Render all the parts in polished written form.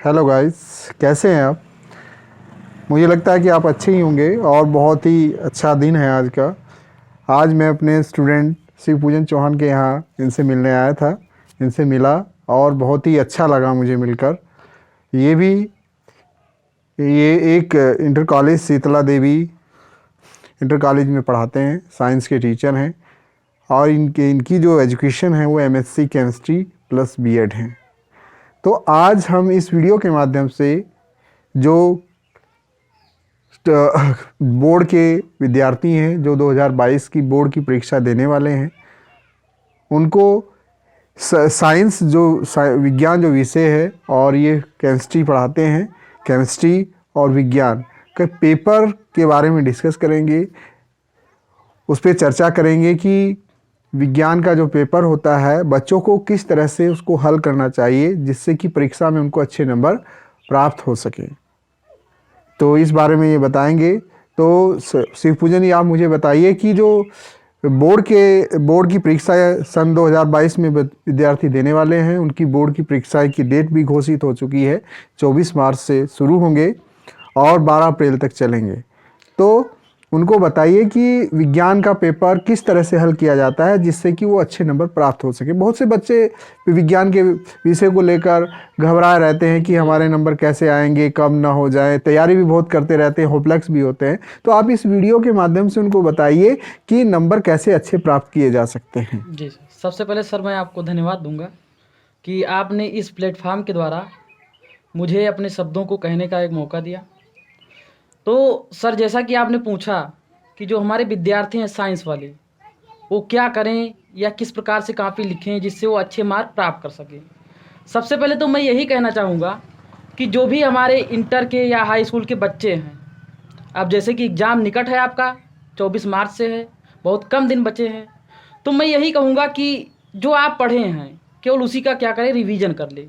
Hello guys, कैसे हैं आप? मुझे लगता है कि आप अच्छे ही होंगे और बहुत ही अच्छा दिन है आज का। आज मैं अपने स्टूडेंट शिवपूजन चौहान के यहाँ इनसे मिलने आया था। इनसे मिला और बहुत ही अच्छा लगा मुझे मिलकर। ये एक इंटर कॉलेज शीतला देवी इंटर कॉलेज में पढ़ाते हैं, साइंस के टीचर हैं और इनकी जो एजुकेशन है वो एमएससी केमिस्ट्री प्लस बीएड है। तो आज हम इस वीडियो के माध्यम से जो बोर्ड के विद्यार्थी हैं, जो 2022 की बोर्ड की परीक्षा देने वाले हैं, उनको साइंस जो विज्ञान जो विषय है और ये केमिस्ट्री पढ़ाते हैं, केमिस्ट्री और विज्ञान के पेपर के बारे में डिस्कस करेंगे। उस पर चर्चा करेंगे कि विज्ञान का जो पेपर होता है बच्चों को किस तरह से उसको हल करना चाहिए जिससे कि परीक्षा में उनको अच्छे नंबर प्राप्त हो सके। तो इस बारे में ये बताएंगे। तो शिवपूजन जी, आप मुझे बताइए कि जो बोर्ड की परीक्षा सन 2022 में विद्यार्थी देने वाले हैं, उनकी बोर्ड की परीक्षा की डेट भी घोषित हो चुकी है। 24 मार्च से शुरू होंगे और 12 अप्रैल तक चलेंगे। तो उनको बताइए कि विज्ञान का पेपर किस तरह से हल किया जाता है जिससे कि वो अच्छे नंबर प्राप्त हो सके। बहुत से बच्चे विज्ञान के विषय को लेकर घबराए रहते हैं कि हमारे नंबर कैसे आएंगे, कम ना हो जाए। तैयारी भी बहुत करते रहते हैं, होपलेस भी होते हैं। तो आप इस वीडियो के माध्यम से उनको बताइए कि नंबर कैसे अच्छे प्राप्त किए जा सकते हैं। जी सर, सबसे पहले सर मैं आपको धन्यवाद दूंगा कि आपने इस प्लेटफॉर्म के द्वारा मुझे अपने शब्दों को कहने का एक मौका दिया। तो सर, जैसा कि आपने पूछा कि जो हमारे विद्यार्थी हैं साइंस वाले, वो क्या करें या किस प्रकार से कॉपी लिखें जिससे वो अच्छे मार्क प्राप्त कर सकें। सबसे पहले तो मैं यही कहना चाहूँगा कि जो भी हमारे इंटर के या हाई स्कूल के बच्चे हैं, अब जैसे कि एग्ज़ाम निकट है आपका, 24 मार्च से है, बहुत कम दिन बचे हैं। तो मैं यही कहूँगा कि जो आप पढ़े हैं केवल उसी का क्या करें, रिवीजन कर ले।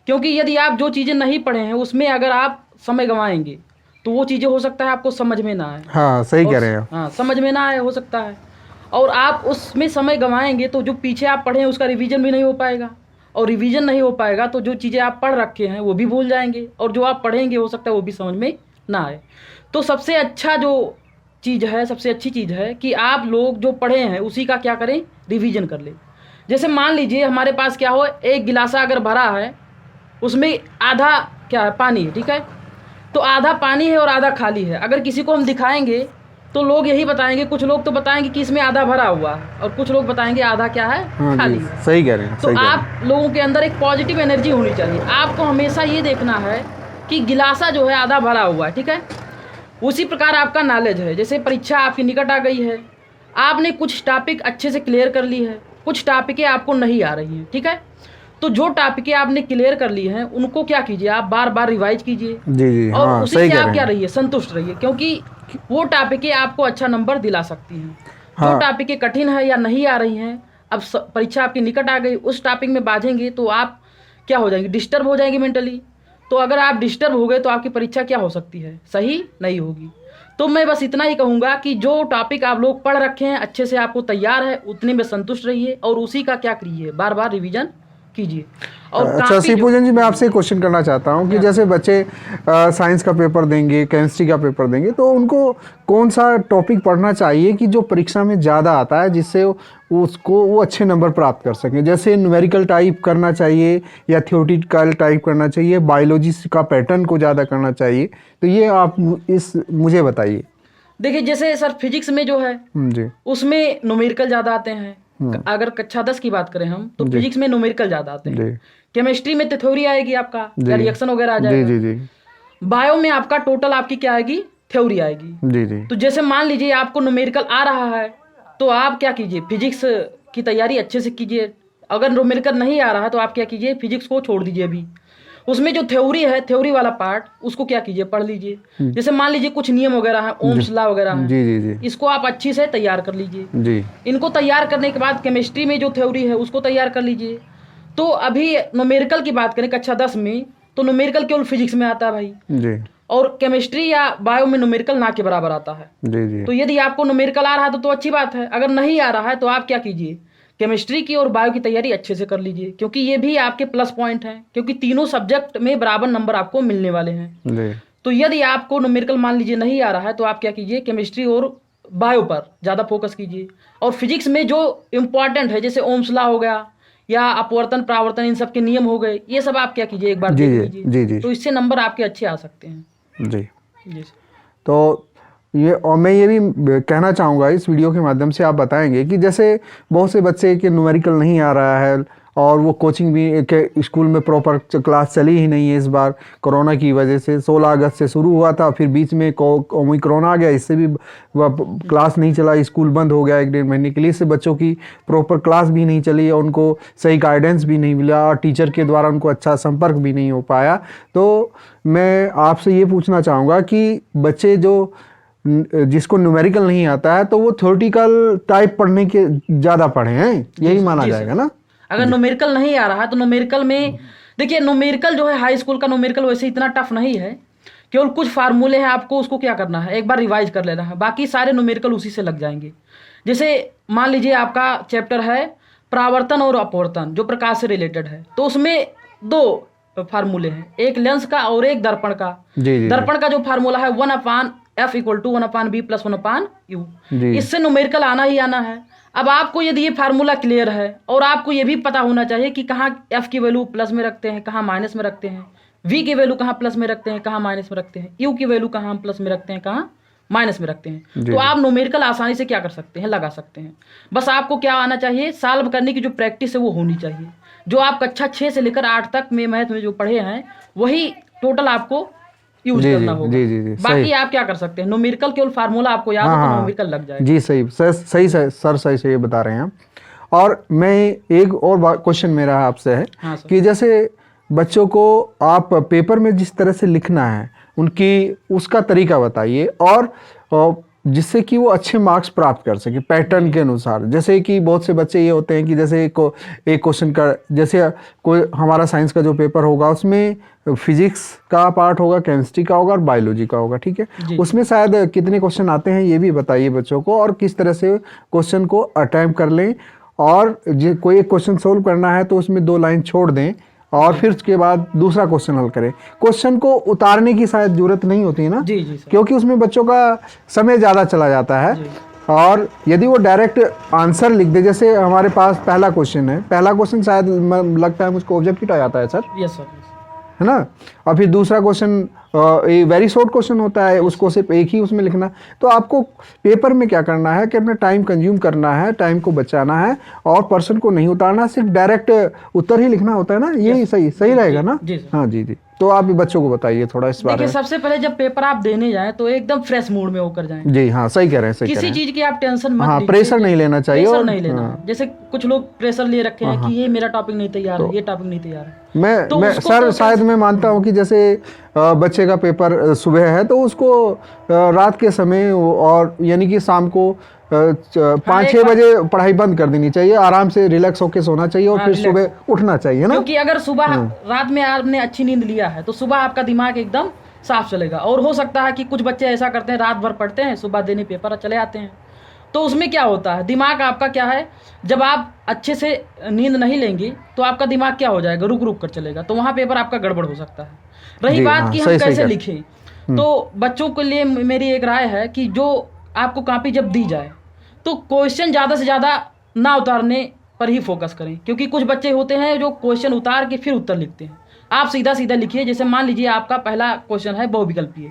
क्योंकि यदि आप जो चीज़ें नहीं पढ़े हैं उसमें अगर आप समय गंवाएंगे तो वो चीज़ें हो सकता है आपको समझ में ना आए। हाँ, सही कह रहे हैं। हाँ, समझ में ना आए हो सकता है, और आप उसमें समय गंवाएंगे तो जो पीछे आप पढ़े हैं उसका रिवीजन भी नहीं हो पाएगा, और रिवीजन नहीं हो पाएगा तो जो चीज़ें आप पढ़ रखे हैं वो भी भूल जाएंगे, और जो आप पढ़ेंगे हो सकता है वो भी समझ में ना आए। तो सबसे अच्छा जो चीज़ है, सबसे अच्छी चीज़ है कि आप लोग जो पढ़े हैं उसी का क्या करें, रिवीजन कर ले। जैसे मान लीजिए हमारे पास क्या हो, एक गिलासा अगर भरा है उसमें आधा क्या है, पानी है, ठीक है। तो आधा पानी है और आधा खाली है। अगर किसी को हम दिखाएंगे तो लोग यही बताएंगे, कुछ लोग तो बताएंगे कि इसमें आधा भरा हुआ है और कुछ लोग बताएंगे आधा क्या है, खाली है। सही कह रहे हैं। तो आप लोगों के अंदर एक पॉजिटिव एनर्जी होनी चाहिए। आपको हमेशा ये देखना है कि गिलासा जो है आधा भरा हुआ है, ठीक है। उसी प्रकार आपका नॉलेज है। जैसे परीक्षा आपकी निकट आ गई है, आपने कुछ टॉपिक अच्छे से क्लियर कर ली है, कुछ टॉपिकें आपको नहीं आ रही हैं, ठीक है। तो जो टॉपिकें आपने क्लियर कर ली हैं उनको क्या कीजिए, आप बार बार रिवाइज कीजिए। जी, और हाँ, उसी सही से कह आप रहे क्या हैं। रहिए, संतुष्ट रहिए, क्योंकि वो टॉपिकें आपको अच्छा नंबर दिला सकती हैं। जो हाँ। टॉपिकें कठिन है या नहीं आ रही हैं, अब परीक्षा आपकी निकट आ गई, उस टॉपिक में बाझेंगे तो आप क्या हो जाएंगे, डिस्टर्ब हो जाएंगे मेंटली। तो अगर आप डिस्टर्ब हो गए तो आपकी परीक्षा क्या हो सकती है, सही नहीं होगी। तो मैं बस इतना ही कहूँगा कि जो टॉपिक आप लोग पढ़ रखे हैं अच्छे से, आपको तैयार है, उतने में संतुष्ट रहिए और उसी का क्या कीजिए, बार बार रिवीजन कीजिए। और अच्छा शिवपूजन जी, मैं आपसे एक क्वेश्चन करना चाहता हूँ कि जैसे बच्चे साइंस का पेपर देंगे, केमिस्ट्री का पेपर देंगे, तो उनको कौन सा टॉपिक पढ़ना चाहिए कि जो परीक्षा में ज़्यादा आता है जिससे वो अच्छे नंबर प्राप्त कर सकें। जैसे न्यूमेरिकल टाइप करना चाहिए या थ्योरेटिकल टाइप करना चाहिए, बायोलॉजी का पैटर्न को ज़्यादा करना चाहिए। तो ये आप मुझे बताइए। देखिए, जैसे सर फिजिक्स में जो है जी, उसमें न्यूमेरिकल ज़्यादा आते हैं। अगर कक्षा 10 की बात करें हम तो फिजिक्स में न्यूमेरिकल ज़्यादा आते हैं। केमिस्ट्री में तो थ्योरी आएगी आपका, या रिएक्शन वगैरह आ जाएगा। जी। बायो में आपका टोटल आपकी क्या आएगी, थ्योरी आएगी। जी। तो जैसे मान लीजिए आपको न्यूमेरिकल आ रहा है तो आप क्या कीजिए, फिजिक्स की तैयारी अच्छे से कीजिए। अगर न्यूमेरिकल नहीं आ रहा है तो आप क्या कीजिए, फिजिक्स को छोड़ दीजिए। अभी उसमें जो थ्योरी है, थ्योरी वाला पार्ट, उसको क्या कीजिए, पढ़ लीजिए। जैसे मान लीजिए कुछ नियम वगैरह है, ओम्स लॉ वगैरह है, जी। इसको आप अच्छी से तैयार कर लीजिए। जी। इनको तैयार करने के बाद केमिस्ट्री में जो थ्योरी है उसको तैयार कर लीजिए। तो अभी न्यूमेरिकल की बात करें कक्षा 10 में, तो न्यूमेरिकल केवल फिजिक्स में आता है भाई, जी। और केमिस्ट्री या बायो में न्यूमेरिकल ना के बराबर आता है। जी। तो यदि आपको न्यूमेरिकल आ रहा है तो अच्छी बात है। अगर नहीं आ रहा है तो आप क्या कीजिए केमिस्ट्री की और बायो की तैयारी अच्छे से कर लीजिए, क्योंकि ये भी आपके प्लस पॉइंट हैं, क्योंकि तीनों सब्जेक्ट में बराबर नंबर आपको मिलने वाले हैं। जी तो यदि आपको न्यूमेरिकल मान लीजिए नहीं आ रहा है, तो आप क्या कीजिए, केमिस्ट्री और बायो पर ज़्यादा फोकस कीजिए। और फिजिक्स में जो इम्पॉर्टेंट है, जैसे ओम्स लॉ हो गया या अपवर्तन परावर्तन, इन सब के नियम हो गए, ये सब आप क्या कीजिए, एक बार जी देख जी लीजिए। जी जी तो इससे नंबर आपके अच्छे आ सकते हैं। जी। जी सर। तो ये, और मैं ये भी कहना चाहूँगा इस वीडियो के माध्यम से, आप बताएंगे कि जैसे बहुत से बच्चे के न्यूमेरिकल नहीं आ रहा है और वो कोचिंग भी के स्कूल में प्रॉपर क्लास चली ही नहीं है इस बार कोरोना की वजह से। 16 अगस्त से शुरू हुआ था, फिर बीच में ओमिक्रॉन आ गया, इससे भी क्लास नहीं चला, स्कूल बंद हो गया 1-1.5 महीने के लिए। इससे बच्चों की प्रॉपर क्लास भी नहीं चली और उनको सही गाइडेंस भी नहीं मिला और टीचर के द्वारा उनको अच्छा संपर्क भी नहीं हो पाया। तो मैं आपसे ये पूछना चाहूँगा कि बच्चे जो जिसको न्यूमेरिकल नहीं आता है, तो वो थ्योरेटिकल टाइप पढ़ने के ज़्यादा पढ़े हैं, यही माना जाएगा ना? अगर न्यूमेरिकल नहीं आ रहा है तो न्यूमेरिकल में देखिए, न्यूमेरिकल जो है हाई स्कूल का न्यूमेरिकल वैसे इतना टफ नहीं है, केवल कुछ फार्मूले हैं, आपको उसको क्या करना है, एक बार रिवाइज कर लेना है, बाकी सारे न्यूमेरिकल उसी से लग जाएंगे। जैसे मान लीजिए आपका चैप्टर है परावर्तन और अपवर्तन, जो प्रकाश से रिलेटेड है, तो उसमें 2 फार्मूले हैं, एक लेंस का और एक दर्पण का। जी दर्पण का जो फार्मूला है 1/f = 1/b + 1/u, जी इससे न्यूमेरिकल आना ही आना है। अब आपको यदि ये फार्मूला क्लियर है और आपको ये भी पता होना चाहिए कि कहाँ f की वैल्यू प्लस में रखते हैं, कहाँ माइनस में रखते हैं, v की वैल्यू कहाँ प्लस में रखते हैं, कहाँ माइनस में रखते हैं, u की वैल्यू कहाँ हम प्लस में रखते हैं, कहाँ माइनस में रखते हैं, तो आप न्यूमेरिकल आसानी से क्या कर सकते हैं, लगा सकते हैं। बस आपको क्या आना चाहिए, सॉल्व करने की जो प्रैक्टिस है वो होनी चाहिए। जो आप कक्षा 6 से लेकर 8 तक में मैथ में जो पढ़े हैं, वही टोटल आपको यूज जी करना होगा। जी बाकी आप क्या कर सकते हैं, न्यूमेरिकल केवल फार्मूला आपको याद है तो न्यूमेरिकल लग जाएगा। जी सही सही बता रहे हैं आप। और मैं एक और क्वेश्चन मेरा आपसे है कि जैसे बच्चों को आप पेपर में जिस तरह से लिखना है उनकी उसका तरीका बताइए, और जिससे कि वो अच्छे मार्क्स प्राप्त कर सके पैटर्न के अनुसार। जैसे कि बहुत से बच्चे ये होते हैं कि जैसे एक क्वेश्चन का, जैसे कोई हमारा साइंस का जो पेपर होगा उसमें फिजिक्स का पार्ट होगा, केमिस्ट्री का होगा और बायोलॉजी का होगा, ठीक है। उसमें शायद कितने क्वेश्चन आते हैं ये भी बताइए बच्चों को, और किस तरह से क्वेश्चन को अटेम्प्ट कर लें। और कोई एक क्वेश्चन सोल्व करना है तो उसमें 2 लाइन छोड़ दें और फिर उसके बाद दूसरा क्वेश्चन हल करें। क्वेश्चन को उतारने की शायद जरूरत नहीं होती है ना, जी जी सर। क्योंकि उसमें बच्चों का समय ज़्यादा चला जाता है। और यदि वो डायरेक्ट आंसर लिख दे, जैसे हमारे पास पहला क्वेश्चन है, पहला क्वेश्चन शायद लगता है मुझको ऑब्जेक्टिव आ जाता है सर, यस सर, है ना। और फिर दूसरा क्वेश्चन वेरी शॉर्ट क्वेश्चन होता है, उसको सिर्फ एक ही उसमें लिखना। तो आपको पेपर में क्या करना है कि अपना टाइम कंज्यूम करना है, टाइम को बचाना है और पर्सन को नहीं उतारना, सिर्फ डायरेक्ट उत्तर ही लिखना होता है ना, यही सही रहेगा ना। हाँ जी जी। तो आप भी बच्चों को बताइए थोड़ा इस बारे में। देखिए, सबसे पहले जब पेपर आप देने जाएं तो एकदम फ्रेश मूड में होकर जाएं। जी हाँ, सही कह रहे हैं, सही कह रहे हैं। किसी चीज की आप टेंशन मत लीजिए। प्रेशर नहीं लेना चाहिए, प्रेशर और नहीं लेना। जैसे कुछ लोग प्रेशर लिए रखे हैं कि ये मेरा टॉपिक नहीं तैयार है, ये टॉपिक नहीं तैयार है। मैं सर शायद मैं मानता हूँ कि जैसे बच्चे का पेपर सुबह है तो उसको रात के समय, और यानी कि शाम को 5-6 बजे पढ़ाई बंद कर देनी चाहिए, आराम से रिलैक्स होकर सोना चाहिए और फिर सुबह उठना चाहिए ना। क्योंकि अगर सुबह रात में आपने अच्छी नींद लिया है तो सुबह आपका दिमाग एकदम साफ चलेगा। और हो सकता है कि कुछ बच्चे ऐसा करते हैं, रात भर पढ़ते हैं, सुबह देने पेपर चले आते हैं। तो उसमें क्या होता है, दिमाग आपका क्या है, जब आप अच्छे से नींद नहीं लेंगे तो आपका दिमाग क्या हो जाएगा, रुक रुक कर चलेगा, तो वहाँ पेपर आपका गड़बड़ हो सकता है। रही बात कि हम कैसे लिखें, तो बच्चों के लिए मेरी एक राय है कि जो आपको कॉपी जब दी जाए तो क्वेश्चन ज़्यादा से ज़्यादा ना उतारने पर ही फोकस करें, क्योंकि कुछ बच्चे होते हैं जो क्वेश्चन उतार के फिर उत्तर लिखते हैं। आप सीधा सीधा लिखिए। जैसे मान लीजिए आपका पहला क्वेश्चन है बहुविकल्पीय,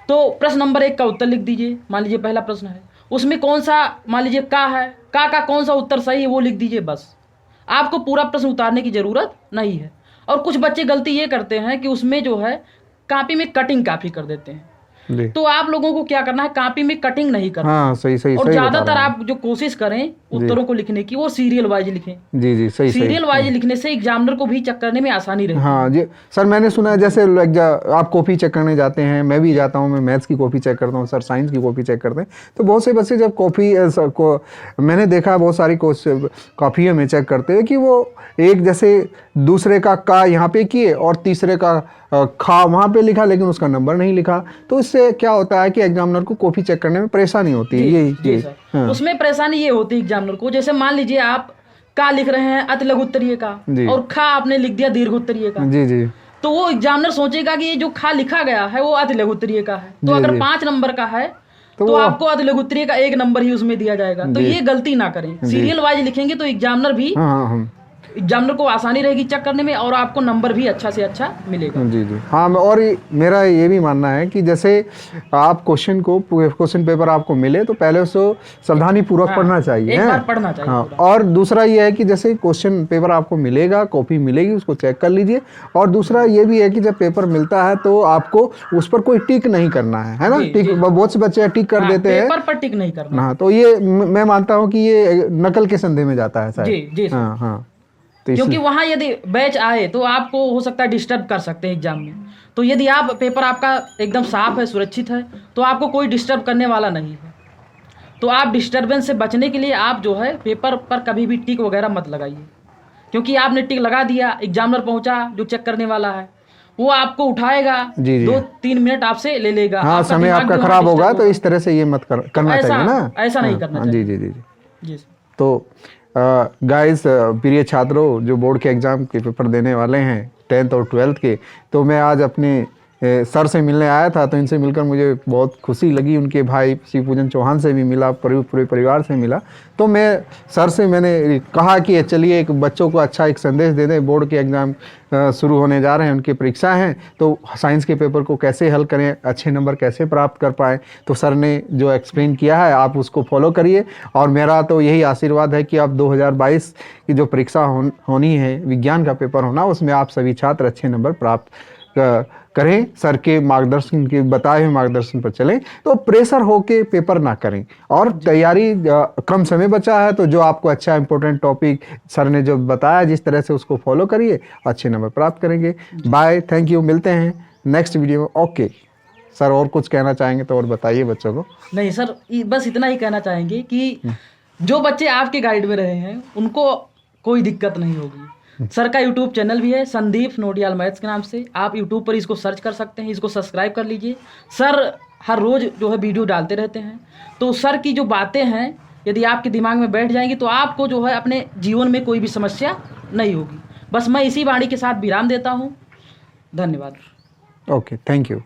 तो प्रश्न नंबर 1 का उत्तर लिख दीजिए। मान लीजिए पहला प्रश्न है, उसमें कौन सा, मान लीजिए का है, का कौन सा उत्तर सही है वो लिख दीजिए। बस आपको पूरा प्रश्न उतारने की ज़रूरत नहीं है। और कुछ बच्चे गलती ये करते हैं कि उसमें जो है कॉपी में कटिंग काफ़ी कर देते हैं। तो आप लोगों को क्या करना है, कॉपी में कटिंग नहीं करना। हाँ, सही और ज्यादातर आप जो कोशिश करें उत्तरों को लिखने की, वो सीरियल वाइज लिखें। जी जी, सही सीरियल वाइज लिखने से एग्जामिनर को भी चेक करने में आसानी रहती है। हाँ जी सर, मैंने सुना है जैसे आप कॉपी चेक करने जाते हैं, मैं भी जाता हूँ, मैं मैथ्स की कॉपी चेक करता हूँ, सर साइंस की कॉपी चेक करते हैं, तो बहुत से बच्चे जब कॉपी मैंने देखा बहुत सारी कॉपियों में चेक करते हैं कि वो एक जैसे दूसरे का यहाँ पे किए और तीसरे का खा वहाँ पे लिखा, लेकिन उसका नंबर नहीं लिखा। तो इससे क्या होता है कि एग्जामिनर को कॉपी चेक करने में परेशानी होती है। ये उसमें परेशानी ये होती है एग्जामिनर को, जैसे मान लीजिए आप का लिख रहे हैं अति लघु उत्तरीय का, जी। और खा आपने लिख दिया दीर्घ उत्तरीय का, जी जी तो वो एग्जामिनर सोचेगा कि ये जो खा लिखा गया है वो अति लघु उत्तरीय का है, तो जी, अगर जी। 5 नंबर का है तो तो वो- आपको अति लघु उत्तरीय का 1 नंबर ही उसमें दिया जाएगा। तो जी। ये गलती ना करें, सीरियल वाइज लिखेंगे तो एग्जामिनर भी, हाँ हाँ हाँ एग्जामिनर को आसानी रहेगी चेक करने में, और आपको नंबर भी अच्छा से अच्छा मिलेगा। जी जी हाँ। और मेरा ये भी मानना है कि जैसे आप क्वेश्चन पेपर आपको मिले तो पहले उसको सावधानी पूर्वक हाँ, पढ़ना चाहिए, एक हैं? बार पढ़ना चाहिए हाँ। पूरा। और दूसरा ये है कि जैसे क्वेश्चन पेपर आपको मिलेगा, कॉपी मिलेगी, उसको चेक कर लीजिए। और दूसरा ये भी है कि जब पेपर मिलता है तो आपको उस पर कोई टिक नहीं करना है ना? जी, टिक, जी। बहुत से बच्चे टिक कर हाँ, देते हैं। पेपर पर टिक नहीं करना। हाँ, तो ये मैं मानता हूँ कि ये नकल के संदेह में जाता है शायद। जी, जी सर। हाँ हाँ। तो क्योंकि इसलिए वहां यदि बैच आए तो आपको हो सकता है डिस्टर्ब कर सकते हैं एग्जाम में। तो यदि आप पेपर आपका एकदम साफ है, सुरक्षित है, तो आपको कोई डिस्टर्ब करने वाला नहीं है। तो आप डिस्टर्बेंस से बचने के लिए आप जो है पेपर पर कभी भी टिक वगैरह मत लगाइए, क्योंकि आपने टिक लगा दिया, एग्जामिनर पहुंचा जो चेक करने वाला है वो आपको उठाएगा, जी, जी। 2-3 मिनट आपसे ले लेगा। हाँ, आपका समय दिमाग आपका जो है खराब होगा, डिस्टर्ब तो इस तरह से ये मत करना ऐसा- चाहिए ना। ऐसा नहीं हाँ, करना हाँ, जी चाहिए। जी जी जी। जी सर। तो गाइस, प्रिय छात्रों जो बोर्ड के एग्ज़ाम के पेपर देने वाले हैं 10th और 12th के, तो मैं आज अपने सर से मिलने आया था। तो इनसे मिलकर मुझे बहुत खुशी लगी। उनके भाई शिव पूजन चौहान से भी मिला, पूरे परिवार से मिला। तो मैं सर से मैंने कहा कि चलिए एक बच्चों को अच्छा एक संदेश दे दें। बोर्ड के एग्ज़ाम शुरू होने जा रहे हैं, उनकी परीक्षा हैं, तो साइंस के पेपर को कैसे हल करें, अच्छे नंबर कैसे प्राप्त कर पाएँ। तो सर ने जो एक्सप्लेन किया है आप उसको फॉलो करिए। और मेरा तो यही आशीर्वाद है कि अब 2022 की जो परीक्षा होनी है, विज्ञान का पेपर होना, उसमें आप सभी छात्र अच्छे नंबर प्राप्त करें। सर के मार्गदर्शन के बताए हुए मार्गदर्शन पर चलें, तो प्रेशर होके पेपर ना करें। और तैयारी कम समय बचा है, तो जो आपको अच्छा इंपॉर्टेंट टॉपिक सर ने जो बताया जिस तरह से उसको फॉलो करिए, अच्छे नंबर प्राप्त करेंगे। बाय, थैंक यू, मिलते हैं नेक्स्ट वीडियो में। ओके सर, और कुछ कहना चाहेंगे तो और बताइए बच्चों को। नहीं सर, बस इतना ही कहना चाहेंगे कि जो बच्चे आपके गाइड में रहे हैं उनको कोई दिक्कत नहीं होगी। सर का यूट्यूब चैनल भी है, संदीप नोडियाल मैथ्स के नाम से। आप यूट्यूब पर इसको सर्च कर सकते हैं, इसको सब्सक्राइब कर लीजिए। सर हर रोज़ जो है वीडियो डालते रहते हैं। तो सर की जो बातें हैं यदि आपके दिमाग में बैठ जाएंगी तो आपको जो है अपने जीवन में कोई भी समस्या नहीं होगी। बस मैं इसी वाणी के साथ विराम देता हूँ। धन्यवाद। Okay, thank you.